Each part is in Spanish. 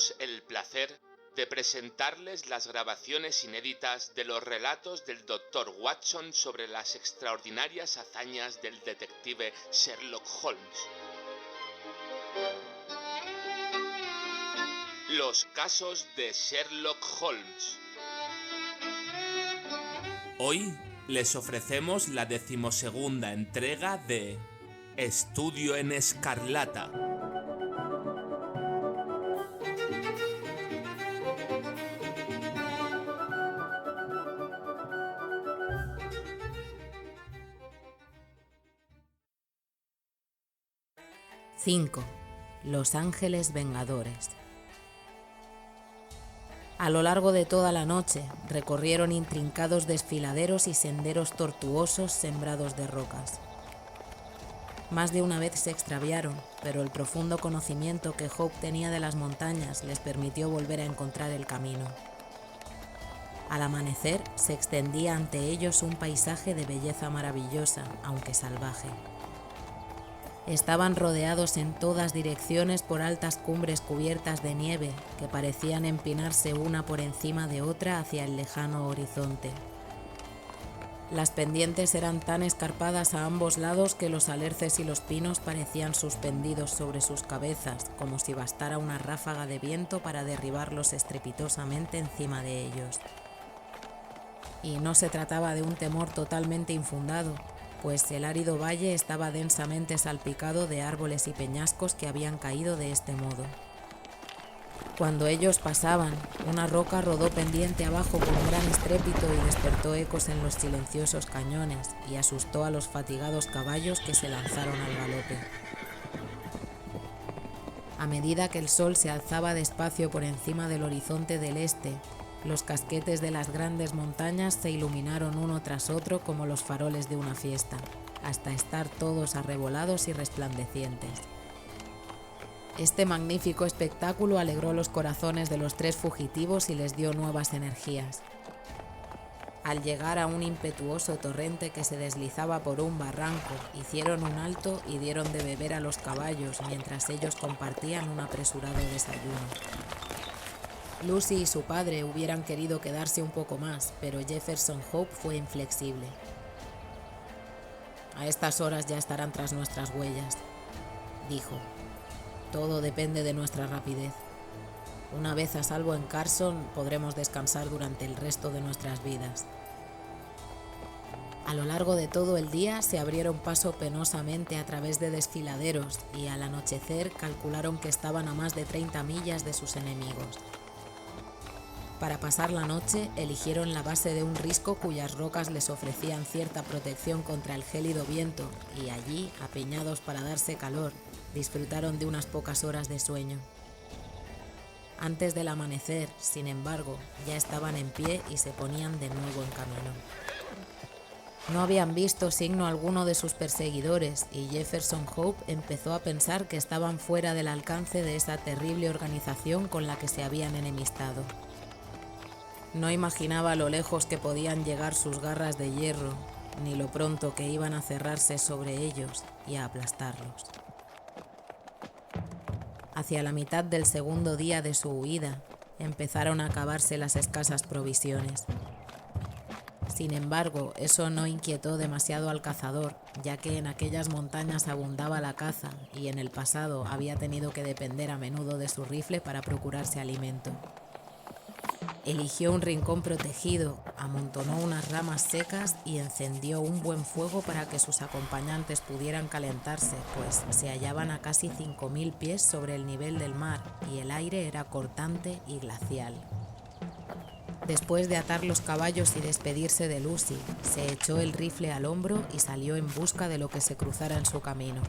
tenemos el placer de presentarles las grabaciones inéditas de los relatos del Dr. Watson sobre las extraordinarias hazañas del detective Sherlock Holmes. Los casos de Sherlock Holmes. Hoy les ofrecemos la 12ª entrega de Estudio en Escarlata. ¡5! Los Ángeles Vengadores. A lo largo de toda la noche recorrieron intrincados desfiladeros y senderos tortuosos sembrados de rocas. Más de una vez se extraviaron, pero el profundo conocimiento que Hope tenía de las montañas les permitió volver a encontrar el camino. Al amanecer se extendía ante ellos un paisaje de belleza maravillosa, aunque salvaje. Estaban rodeados en todas direcciones por altas cumbres cubiertas de nieve que parecían empinarse una por encima de otra hacia el lejano horizonte. Las pendientes eran tan escarpadas a ambos lados que los alerces y los pinos parecían suspendidos sobre sus cabezas, como si bastara una ráfaga de viento para derribarlos estrepitosamente encima de ellos. Y no se trataba de un temor totalmente infundado, pues el árido valle estaba densamente salpicado de árboles y peñascos que habían caído de este modo. Cuando ellos pasaban, una roca rodó pendiente abajo con gran estrépito y despertó ecos en los silenciosos cañones y asustó a los fatigados caballos que se lanzaron al galope. A medida que el sol se alzaba despacio por encima del horizonte del este, los casquetes de las grandes montañas se iluminaron uno tras otro como los faroles de una fiesta, hasta estar todos arrebolados y resplandecientes. Este magnífico espectáculo alegró los corazones de los tres fugitivos y les dio nuevas energías. Al llegar a un impetuoso torrente que se deslizaba por un barranco, hicieron un alto y dieron de beber a los caballos mientras ellos compartían un apresurado desayuno. Lucy y su padre hubieran querido quedarse un poco más, pero Jefferson Hope fue inflexible. «A estas horas ya estarán tras nuestras huellas», dijo. «Todo depende de nuestra rapidez. Una vez a salvo en Carson, podremos descansar durante el resto de nuestras vidas». A lo largo de todo el día se abrieron paso penosamente a través de desfiladeros y al anochecer calcularon que estaban a más de 30 millas de sus enemigos. Para pasar la noche, eligieron la base de un risco cuyas rocas les ofrecían cierta protección contra el gélido viento y allí, apiñados para darse calor, disfrutaron de unas pocas horas de sueño. Antes del amanecer, sin embargo, ya estaban en pie y se ponían de nuevo en camino. No habían visto signo alguno de sus perseguidores y Jefferson Hope empezó a pensar que estaban fuera del alcance de esa terrible organización con la que se habían enemistado. No imaginaba lo lejos que podían llegar sus garras de hierro, ni lo pronto que iban a cerrarse sobre ellos y a aplastarlos. Hacia la mitad del segundo día de su huida, empezaron a acabarse las escasas provisiones. Sin embargo, eso no inquietó demasiado al cazador, ya que en aquellas montañas abundaba la caza y en el pasado había tenido que depender a menudo de su rifle para procurarse alimento. Eligió un rincón protegido, amontonó unas ramas secas y encendió un buen fuego para que sus acompañantes pudieran calentarse, pues se hallaban a casi 5.000 pies sobre el nivel del mar y el aire era cortante y glacial. Después de atar los caballos y despedirse de Lucy, se echó el rifle al hombro y salió en busca de lo que se cruzara en su camino.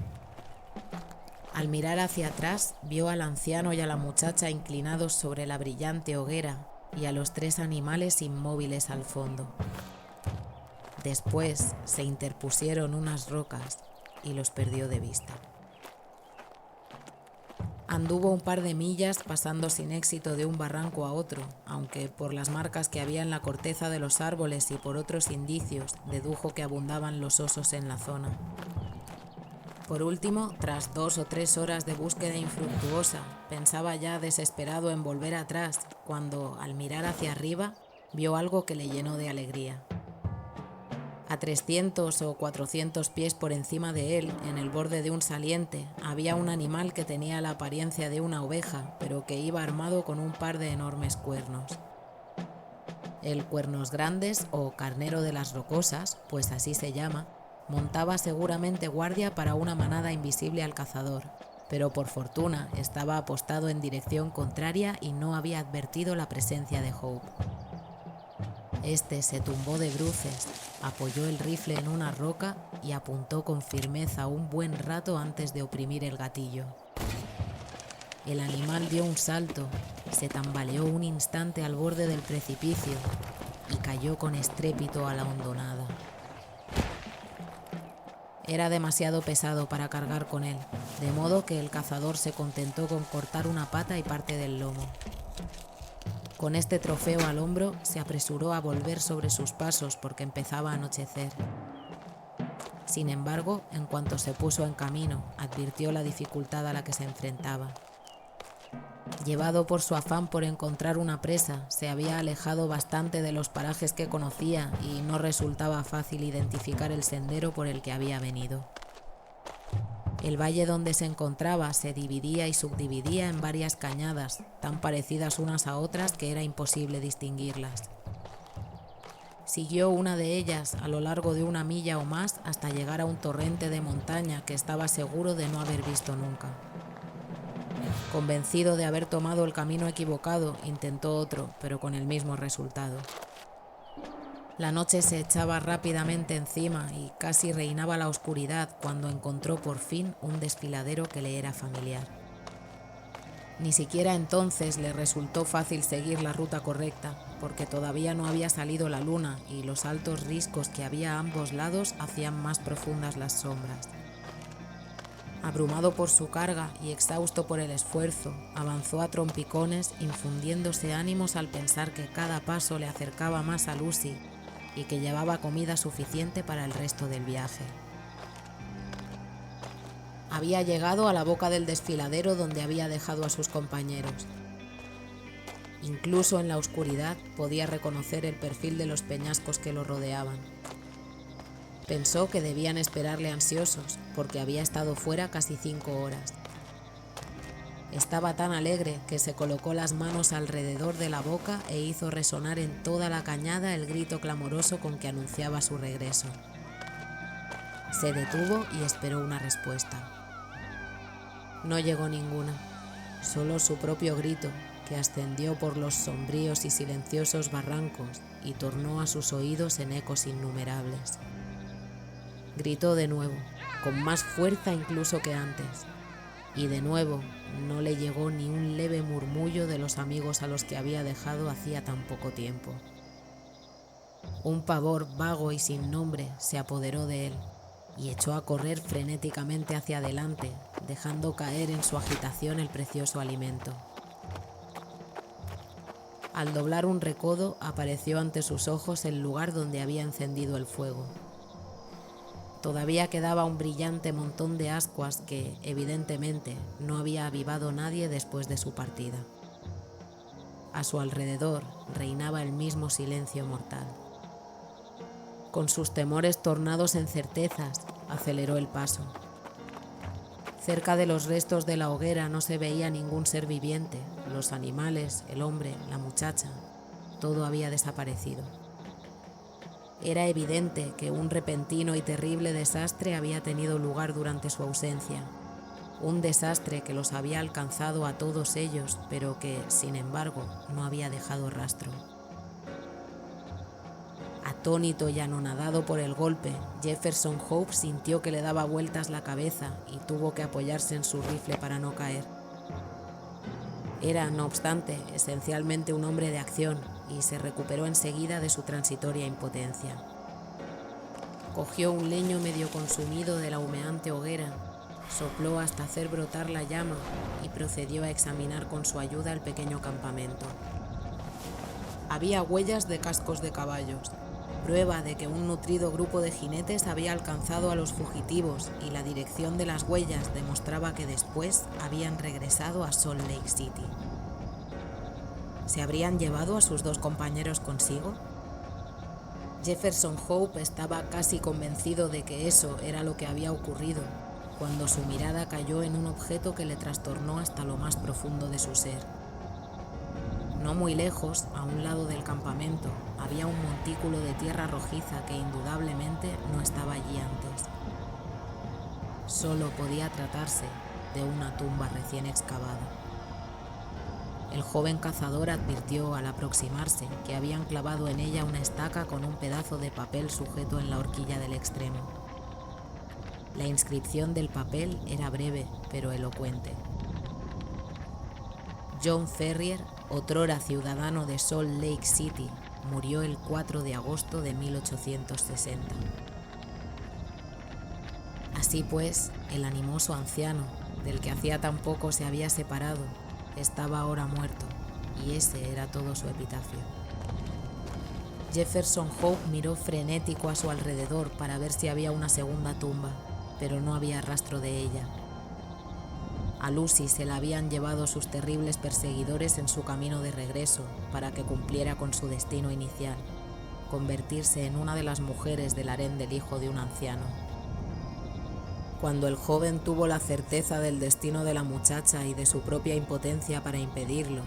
Al mirar hacia atrás, vio al anciano y a la muchacha inclinados sobre la brillante hoguera y a los tres animales inmóviles al fondo. Después se interpusieron unas rocas y los perdió de vista. Anduvo un par de millas pasando sin éxito de un barranco a otro, aunque por las marcas que había en la corteza de los árboles y por otros indicios dedujo que abundaban los osos en la zona. Por último, tras 2 o 3 horas de búsqueda infructuosa, pensaba ya desesperado en volver atrás, cuando, al mirar hacia arriba, vio algo que le llenó de alegría. A 300 o 400 pies por encima de él, en el borde de un saliente, había un animal que tenía la apariencia de una oveja, pero que iba armado con un par de enormes cuernos. El Cuernos Grandes, o Carnero de las Rocosas, pues así se llama, montaba seguramente guardia para una manada invisible al cazador, pero por fortuna estaba apostado en dirección contraria y no había advertido la presencia de Hope. Este se tumbó de bruces, apoyó el rifle en una roca y apuntó con firmeza un buen rato antes de oprimir el gatillo. El animal dio un salto, se tambaleó un instante al borde del precipicio y cayó con estrépito a la hondonada. Era demasiado pesado para cargar con él, de modo que el cazador se contentó con cortar una pata y parte del lomo. Con este trofeo al hombro, se apresuró a volver sobre sus pasos porque empezaba a anochecer. Sin embargo, en cuanto se puso en camino, advirtió la dificultad a la que se enfrentaba. Llevado por su afán por encontrar una presa, se había alejado bastante de los parajes que conocía y no resultaba fácil identificar el sendero por el que había venido. El valle donde se encontraba se dividía y subdividía en varias cañadas, tan parecidas unas a otras que era imposible distinguirlas. Siguió una de ellas a lo largo de 1 milla o más hasta llegar a un torrente de montaña que estaba seguro de no haber visto nunca. Convencido de haber tomado el camino equivocado, intentó otro, pero con el mismo resultado. La noche se echaba rápidamente encima y casi reinaba la oscuridad cuando encontró por fin un desfiladero que le era familiar. Ni siquiera entonces le resultó fácil seguir la ruta correcta, porque todavía no había salido la luna y los altos riscos que había a ambos lados hacían más profundas las sombras. Abrumado por su carga y exhausto por el esfuerzo, avanzó a trompicones, infundiéndose ánimos al pensar que cada paso le acercaba más a Lucy y que llevaba comida suficiente para el resto del viaje. Había llegado a la boca del desfiladero donde había dejado a sus compañeros. Incluso en la oscuridad podía reconocer el perfil de los peñascos que lo rodeaban. Pensó que debían esperarle ansiosos, porque había estado fuera casi 5 horas. Estaba tan alegre que se colocó las manos alrededor de la boca e hizo resonar en toda la cañada el grito clamoroso con que anunciaba su regreso. Se detuvo y esperó una respuesta. No llegó ninguna, solo su propio grito, que ascendió por los sombríos y silenciosos barrancos y tornó a sus oídos en ecos innumerables. Gritó de nuevo, con más fuerza incluso que antes, y de nuevo no le llegó ni un leve murmullo de los amigos a los que había dejado hacía tan poco tiempo. Un pavor vago y sin nombre se apoderó de él y echó a correr frenéticamente hacia adelante, dejando caer en su agitación el precioso alimento. Al doblar un recodo, apareció ante sus ojos el lugar donde había encendido el fuego. Todavía quedaba un brillante montón de ascuas que, evidentemente, no había avivado nadie después de su partida. A su alrededor reinaba el mismo silencio mortal. Con sus temores tornados en certezas, aceleró el paso. Cerca de los restos de la hoguera no se veía ningún ser viviente, los animales, el hombre, la muchacha, todo había desaparecido. Era evidente que un repentino y terrible desastre había tenido lugar durante su ausencia, un desastre que los había alcanzado a todos ellos, pero que, sin embargo, no había dejado rastro. Atónito y anonadado por el golpe, Jefferson Hope sintió que le daba vueltas la cabeza y tuvo que apoyarse en su rifle para no caer. Era, no obstante, esencialmente un hombre de acción y se recuperó enseguida de su transitoria impotencia. Cogió un leño medio consumido de la humeante hoguera, sopló hasta hacer brotar la llama y procedió a examinar con su ayuda el pequeño campamento. Había huellas de cascos de caballos, prueba de que un nutrido grupo de jinetes había alcanzado a los fugitivos y la dirección de las huellas demostraba que después habían regresado a Salt Lake City. ¿Se habrían llevado a sus dos compañeros consigo? Jefferson Hope estaba casi convencido de que eso era lo que había ocurrido, cuando su mirada cayó en un objeto que le trastornó hasta lo más profundo de su ser. No muy lejos, a un lado del campamento, había un montículo de tierra rojiza que indudablemente no estaba allí antes. Solo podía tratarse de una tumba recién excavada. El joven cazador advirtió al aproximarse que habían clavado en ella una estaca con un pedazo de papel sujeto en la horquilla del extremo. La inscripción del papel era breve, pero elocuente. John Ferrier, otrora ciudadano de Salt Lake City, murió el 4 de agosto de 1860. Así pues, el animoso anciano, del que hacía tan poco se había separado, estaba ahora muerto, y ese era todo su epitafio. Jefferson Hope miró frenético a su alrededor para ver si había una segunda tumba, pero no había rastro de ella. A Lucy se la habían llevado sus terribles perseguidores en su camino de regreso para que cumpliera con su destino inicial, convertirse en una de las mujeres del harén del hijo de un anciano. Cuando el joven tuvo la certeza del destino de la muchacha y de su propia impotencia para impedirlo,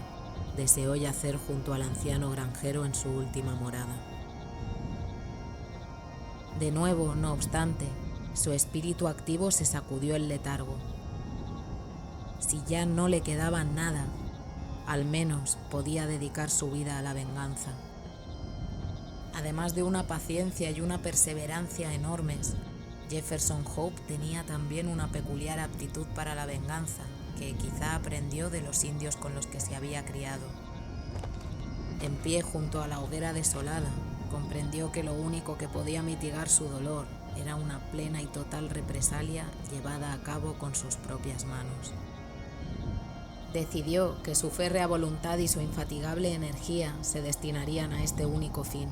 deseó yacer junto al anciano granjero en su última morada. De nuevo, no obstante, su espíritu activo se sacudió el letargo. Si ya no le quedaba nada, al menos podía dedicar su vida a la venganza. Además de una paciencia y una perseverancia enormes, Jefferson Hope tenía también una peculiar aptitud para la venganza, que quizá aprendió de los indios con los que se había criado. En pie junto a la hoguera desolada, comprendió que lo único que podía mitigar su dolor era una plena y total represalia llevada a cabo con sus propias manos. Decidió que su férrea voluntad y su infatigable energía se destinarían a este único fin.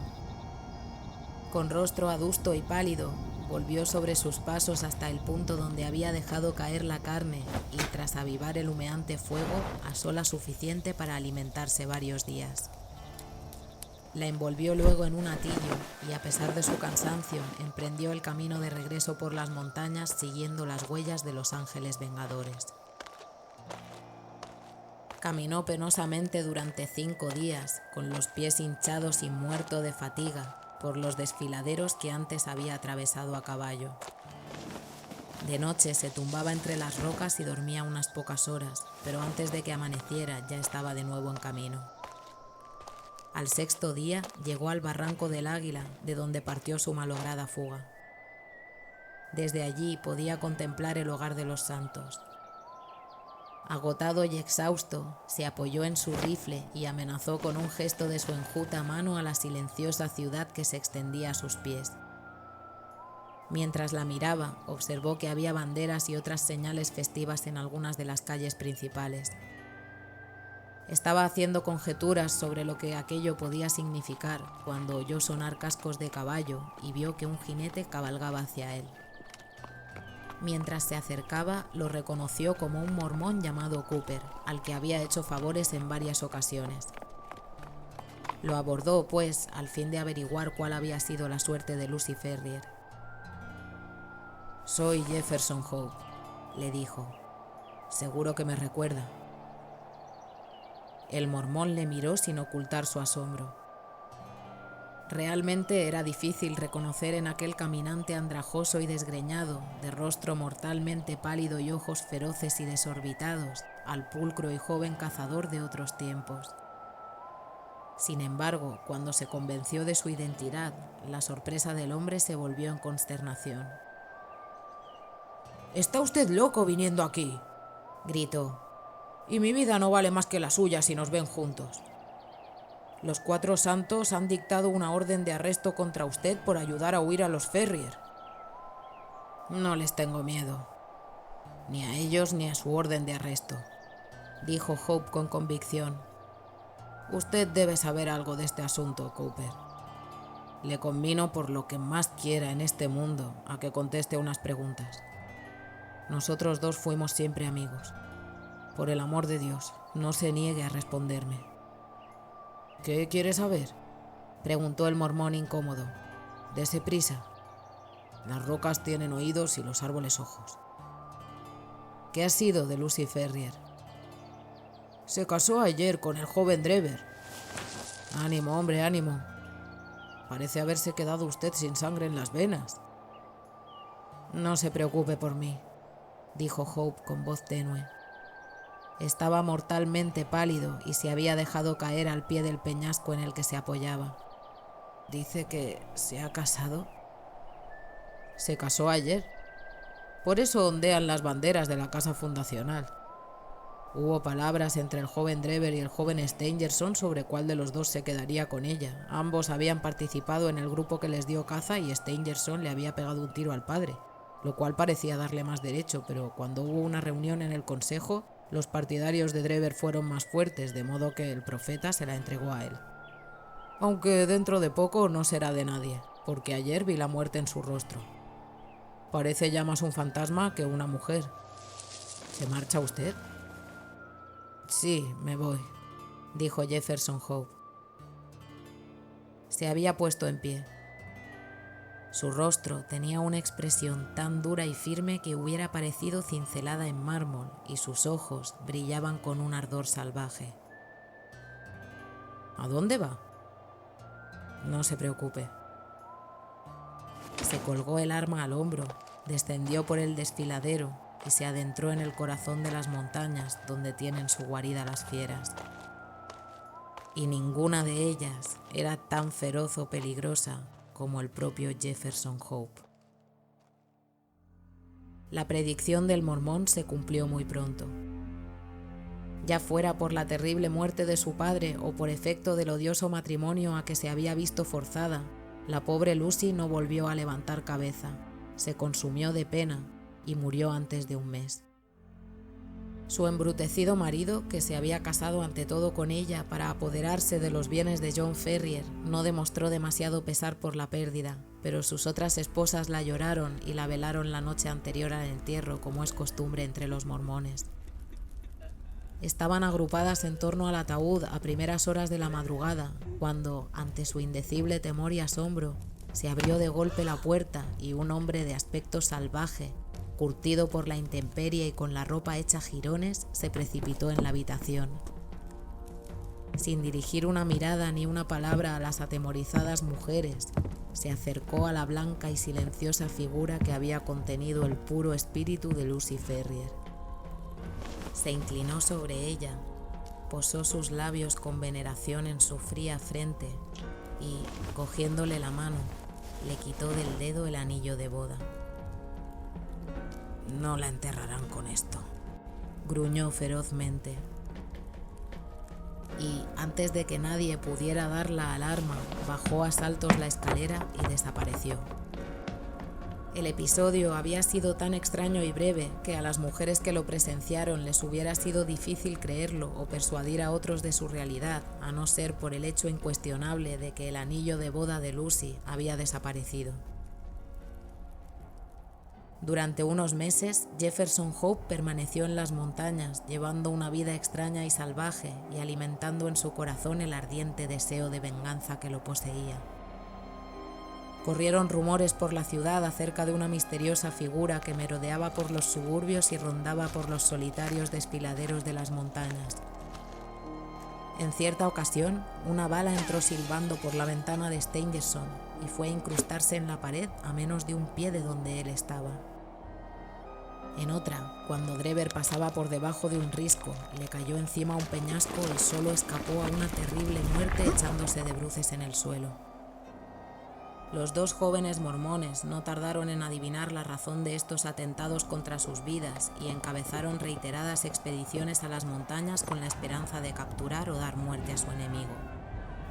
Con rostro adusto y pálido, volvió sobre sus pasos hasta el punto donde había dejado caer la carne y, tras avivar el humeante fuego, asó la suficiente para alimentarse varios días. La envolvió luego en un atillo y, a pesar de su cansancio, emprendió el camino de regreso por las montañas siguiendo las huellas de los ángeles vengadores. Caminó penosamente durante 5 días, con los pies hinchados y muerto de fatiga, por los desfiladeros que antes había atravesado a caballo. De noche se tumbaba entre las rocas y dormía unas pocas horas, pero antes de que amaneciera ya estaba de nuevo en camino. Al 6.º día llegó al barranco del Águila, de donde partió su malograda fuga. Desde allí podía contemplar el hogar de los santos. Agotado y exhausto, se apoyó en su rifle y amenazó con un gesto de su enjuta mano a la silenciosa ciudad que se extendía a sus pies. Mientras la miraba, observó que había banderas y otras señales festivas en algunas de las calles principales. Estaba haciendo conjeturas sobre lo que aquello podía significar cuando oyó sonar cascos de caballo y vio que un jinete cabalgaba hacia él. Mientras se acercaba, lo reconoció como un mormón llamado Cooper, al que había hecho favores en varias ocasiones. Lo abordó, pues, al fin de averiguar cuál había sido la suerte de Lucy Ferrier. «Soy Jefferson Hope», le dijo. «Seguro que me recuerda». El mormón le miró sin ocultar su asombro. Realmente era difícil reconocer en aquel caminante andrajoso y desgreñado, de rostro mortalmente pálido y ojos feroces y desorbitados, al pulcro y joven cazador de otros tiempos. Sin embargo, cuando se convenció de su identidad, la sorpresa del hombre se volvió en consternación. «Está usted loco viniendo aquí», gritó. «Y mi vida no vale más que la suya si nos ven juntos. Los 4 santos han dictado una orden de arresto contra usted por ayudar a huir a los Ferrier». «No les tengo miedo, ni a ellos ni a su orden de arresto», dijo Hope con convicción. «Usted debe saber algo de este asunto, Cooper». Le convino por lo que más quiera en este mundo a que conteste unas preguntas. Nosotros dos fuimos siempre amigos. Por el amor de Dios, no se niegue a responderme. ¿Qué quiere saber?, preguntó el mormón incómodo. Dese prisa. Las rocas tienen oídos y los árboles ojos. ¿Qué ha sido de Lucy Ferrier? Se casó ayer con el joven Drever. Ánimo, hombre, ánimo. Parece haberse quedado usted sin sangre en las venas. No se preocupe por mí, dijo Hope con voz tenue. Estaba mortalmente pálido y se había dejado caer al pie del peñasco en el que se apoyaba. ¿Dice que se ha casado? Se casó ayer. Por eso ondean las banderas de la casa fundacional. Hubo palabras entre el joven Drever y el joven Stangerson sobre cuál de los dos se quedaría con ella. Ambos habían participado en el grupo que les dio caza y Stangerson le había pegado un tiro al padre, lo cual parecía darle más derecho, pero cuando hubo una reunión en el consejo, los partidarios de Drever fueron más fuertes, de modo que el profeta se la entregó a él. Aunque dentro de poco no será de nadie, porque ayer vi la muerte en su rostro. Parece ya más un fantasma que una mujer. ¿Se marcha usted? Sí, me voy, dijo Jefferson Hope. Se había puesto en pie. Su rostro tenía una expresión tan dura y firme que hubiera parecido cincelada en mármol, y sus ojos brillaban con un ardor salvaje. ¿A dónde va? No se preocupe. Se colgó el arma al hombro, descendió por el desfiladero y se adentró en el corazón de las montañas donde tienen su guarida las fieras. Y ninguna de ellas era tan feroz o peligrosa como el propio Jefferson Hope. La predicción del mormón se cumplió muy pronto. Ya fuera por la terrible muerte de su padre o por efecto del odioso matrimonio a que se había visto forzada, la pobre Lucy no volvió a levantar cabeza, se consumió de pena y murió antes de un mes. Su embrutecido marido, que se había casado ante todo con ella para apoderarse de los bienes de John Ferrier, no demostró demasiado pesar por la pérdida, pero sus otras esposas la lloraron y la velaron la noche anterior al entierro, como es costumbre entre los mormones. Estaban agrupadas en torno al ataúd a primeras horas de la madrugada, cuando, ante su indecible temor y asombro, se abrió de golpe la puerta y un hombre de aspecto salvaje, curtido por la intemperie y con la ropa hecha jirones, se precipitó en la habitación. Sin dirigir una mirada ni una palabra a las atemorizadas mujeres, se acercó a la blanca y silenciosa figura que había contenido el puro espíritu de Lucy Ferrier. Se inclinó sobre ella, posó sus labios con veneración en su fría frente y, cogiéndole la mano, le quitó del dedo el anillo de boda. «No la enterrarán con esto», gruñó ferozmente. Y, antes de que nadie pudiera dar la alarma, bajó a saltos la escalera y desapareció. El episodio había sido tan extraño y breve que a las mujeres que lo presenciaron les hubiera sido difícil creerlo o persuadir a otros de su realidad, a no ser por el hecho incuestionable de que el anillo de boda de Lucy había desaparecido. Durante unos meses, Jefferson Hope permaneció en las montañas, llevando una vida extraña y salvaje y alimentando en su corazón el ardiente deseo de venganza que lo poseía. Corrieron rumores por la ciudad acerca de una misteriosa figura que merodeaba por los suburbios y rondaba por los solitarios desfiladeros de las montañas. En cierta ocasión, una bala entró silbando por la ventana de Stangerson y fue a incrustarse en la pared a menos de un pie de donde él estaba. En otra, cuando Drever pasaba por debajo de un risco, le cayó encima un peñasco y solo escapó a una terrible muerte echándose de bruces en el suelo. Los dos jóvenes mormones no tardaron en adivinar la razón de estos atentados contra sus vidas y encabezaron reiteradas expediciones a las montañas con la esperanza de capturar o dar muerte a su enemigo,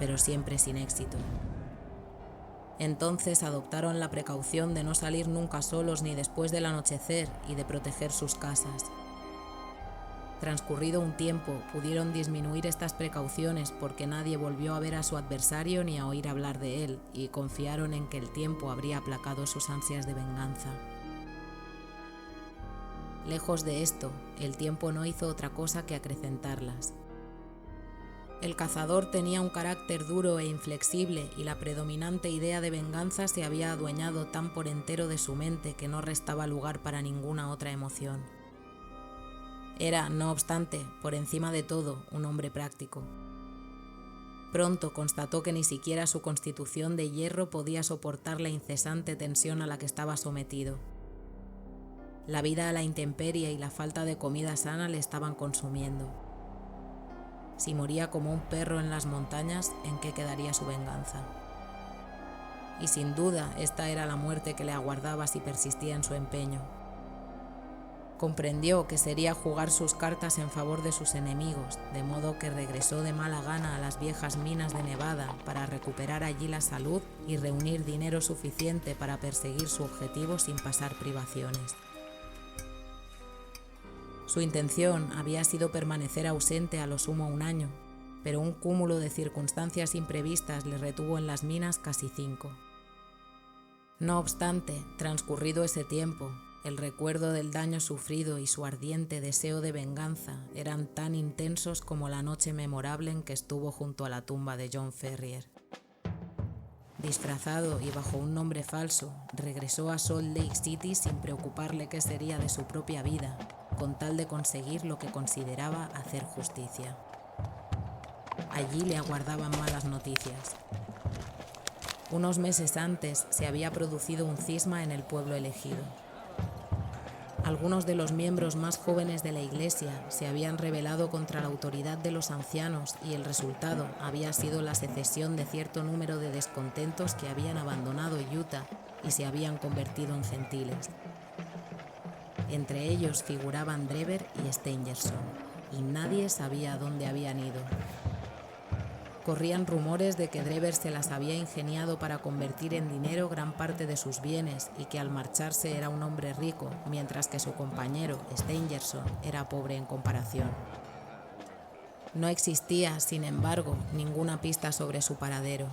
pero siempre sin éxito. Entonces adoptaron la precaución de no salir nunca solos ni después del anochecer y de proteger sus casas. Transcurrido un tiempo, pudieron disminuir estas precauciones porque nadie volvió a ver a su adversario ni a oír hablar de él, y confiaron en que el tiempo habría aplacado sus ansias de venganza. Lejos de esto, el tiempo no hizo otra cosa que acrecentarlas. El cazador tenía un carácter duro e inflexible, y la predominante idea de venganza se había adueñado tan por entero de su mente que no restaba lugar para ninguna otra emoción. Era, no obstante, por encima de todo, un hombre práctico. Pronto constató que ni siquiera su constitución de hierro podía soportar la incesante tensión a la que estaba sometido. La vida a la intemperie y la falta de comida sana le estaban consumiendo. Si moría como un perro en las montañas, ¿en qué quedaría su venganza? Y sin duda, esta era la muerte que le aguardaba si persistía en su empeño. Comprendió que sería jugar sus cartas en favor de sus enemigos, de modo que regresó de mala gana a las viejas minas de Nevada para recuperar allí la salud y reunir dinero suficiente para perseguir su objetivo sin pasar privaciones. Su intención había sido permanecer ausente a lo sumo 1 año, pero un cúmulo de circunstancias imprevistas le retuvo en las minas casi 5. No obstante, transcurrido ese tiempo, el recuerdo del daño sufrido y su ardiente deseo de venganza eran tan intensos como la noche memorable en que estuvo junto a la tumba de John Ferrier. Disfrazado y bajo un nombre falso, regresó a Salt Lake City sin preocuparle qué sería de su propia vida, con tal de conseguir lo que consideraba hacer justicia. Allí le aguardaban malas noticias. Unos meses antes se había producido un cisma en el pueblo elegido. Algunos de los miembros más jóvenes de la Iglesia se habían rebelado contra la autoridad de los ancianos y el resultado había sido la secesión de cierto número de descontentos que habían abandonado Utah y se habían convertido en gentiles. Entre ellos figuraban Drever y Stangerson, y nadie sabía a dónde habían ido. Corrían rumores de que Drever se las había ingeniado para convertir en dinero gran parte de sus bienes y que al marcharse era un hombre rico, mientras que su compañero, Stangerson, era pobre en comparación. No existía, sin embargo, ninguna pista sobre su paradero.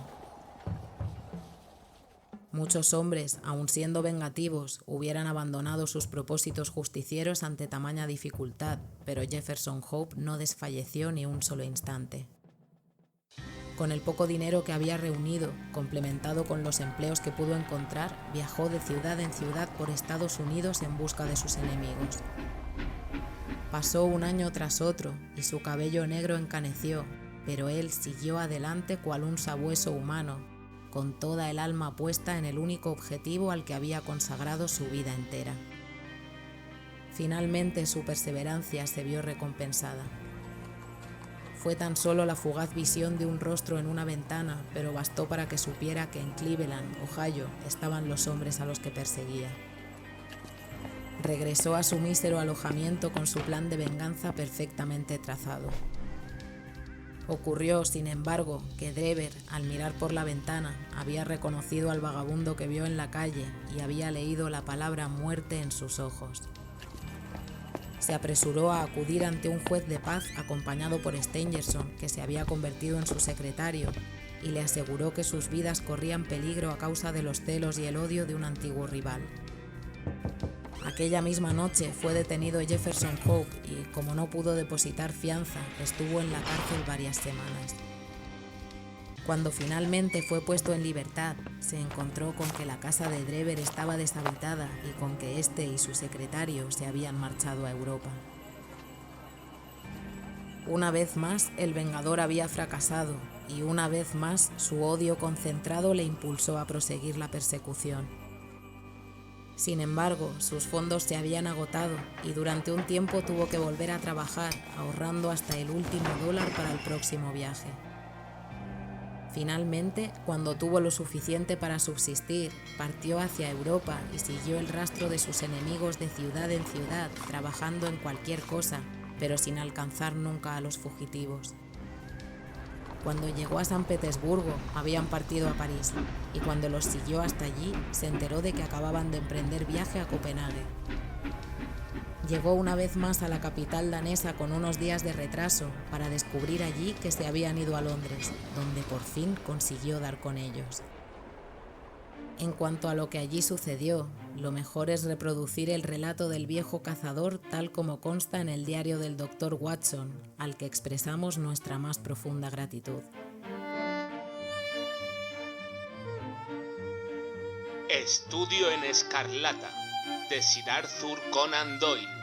Muchos hombres, aun siendo vengativos, hubieran abandonado sus propósitos justicieros ante tamaña dificultad, pero Jefferson Hope no desfalleció ni un solo instante. Con el poco dinero que había reunido, complementado con los empleos que pudo encontrar, viajó de ciudad en ciudad por Estados Unidos en busca de sus enemigos. Pasó 1 año tras otro y su cabello negro encaneció, pero él siguió adelante cual un sabueso humano, con toda el alma puesta en el único objetivo al que había consagrado su vida entera. Finalmente su perseverancia se vio recompensada. Fue tan solo la fugaz visión de un rostro en una ventana, pero bastó para que supiera que en Cleveland, Ohio, estaban los hombres a los que perseguía. Regresó a su mísero alojamiento con su plan de venganza perfectamente trazado. Ocurrió, sin embargo, que Drever, al mirar por la ventana, había reconocido al vagabundo que vio en la calle y había leído la palabra muerte en sus ojos. Se apresuró a acudir ante un juez de paz acompañado por Stangerson, que se había convertido en su secretario, y le aseguró que sus vidas corrían peligro a causa de los celos y el odio de un antiguo rival. Aquella misma noche fue detenido Jefferson Hope y, como no pudo depositar fianza, estuvo en la cárcel varias semanas. Cuando finalmente fue puesto en libertad, se encontró con que la casa de Drever estaba deshabitada y con que éste y su secretario se habían marchado a Europa. Una vez más, el vengador había fracasado y una vez más su odio concentrado le impulsó a proseguir la persecución. Sin embargo, sus fondos se habían agotado y durante un tiempo tuvo que volver a trabajar, ahorrando hasta el último dólar para el próximo viaje. Finalmente, cuando tuvo lo suficiente para subsistir, partió hacia Europa y siguió el rastro de sus enemigos de ciudad en ciudad, trabajando en cualquier cosa, pero sin alcanzar nunca a los fugitivos. Cuando llegó a San Petersburgo, habían partido a París, y cuando los siguió hasta allí, se enteró de que acababan de emprender viaje a Copenhague. Llegó una vez más a la capital danesa con unos días de retraso para descubrir allí que se habían ido a Londres, donde por fin consiguió dar con ellos. En cuanto a lo que allí sucedió, lo mejor es reproducir el relato del viejo cazador tal como consta en el diario del Dr. Watson, al que expresamos nuestra más profunda gratitud. Estudio en Escarlata, de Sir Arthur Conan Doyle.